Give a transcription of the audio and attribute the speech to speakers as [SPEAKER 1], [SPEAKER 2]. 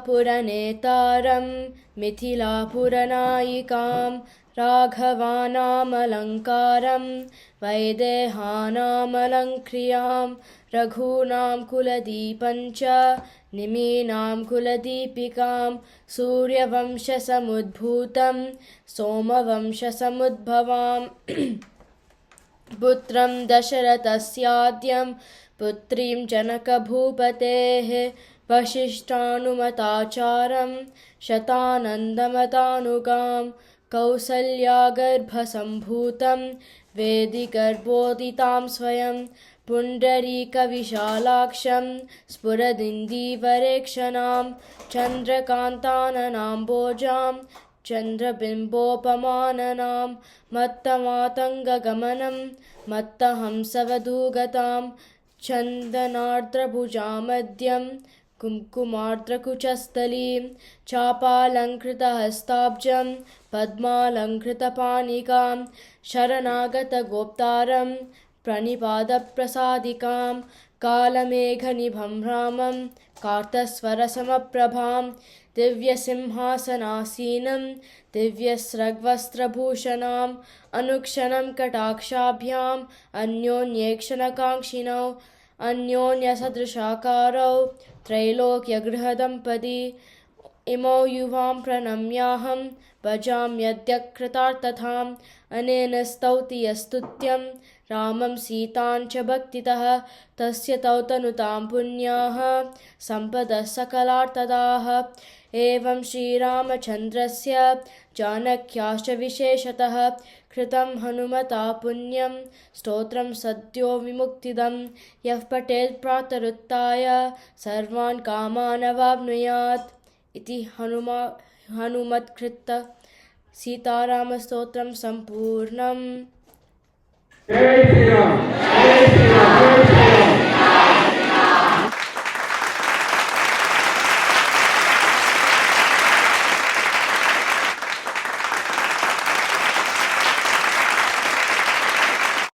[SPEAKER 1] पुरनेतारं मिथिलापुरनायिकां राघवानामलङ्कारं वैदेहानामलङ्क्रियां रघूनां कुलदीपञ्च निमीनां कुलदीपिकां सूर्यवंशसमुद्भूतं सोमवंशसमुद्भवां पुत्रं दशरथस्याद्यं पुत्रीं जनकभूपतेः वसिष्ठानुमताचारं शतानन्दमतानुगां कौसल्यागर्भसम्भूतं वेदिगर्भोदितां स्वयं पुण्डरीकविशालाक्षं स्फुरदिन्दीवरेक्षणां चन्द्रकान्ताननाम्भोजां चन्द्रबिम्बोपमाननां मत्तमातङ्गगमनं मत्तहंसवधूगतां चन्दनार्द्रभुजामद्यं कुङ्कुमार्द्रकुचस्थलीं चापालङ्कृतहस्ताब्जं पद्मालङ्कृतपाणिकां शरणागतगोप्तारं प्रणिपादप्रसादिकां कालमेघनिभं रामं कार्तस्वरसमप्रभां दिव्यसिंहासनासीनं दिव्यस्रग्वस्त्रभूषणाम् अनुक्षणं कटाक्षाभ्याम् अन्योन्येक्षणकाङ्क्षिणौ अन्योन्यसदृशाकारौ त्रैलोक्यगृहदम्पती इमौ युवां प्रणम्याहं भजाम्यद्य कृतार्थताम् अनेन स्तौति यस्तुत्यं रामं सीतां च भक्तितः तस्य तौ तनुतां पुण्याः सम्पदः सकलार्थदाः एवं श्रीरामचन्द्रस्य जानक्याश्च विशेषतः कृतं हनुमता पुण्यं स्तोत्रं सद्यो विमुक्तिदं यः पठेत् प्रातरुत्थाय सर्वान् कामान् अवाप्नुयात् इति हनुमत्कृत सीतारामस्तोत्रं सम्पूर्णम्।
[SPEAKER 2] जय श्री राम।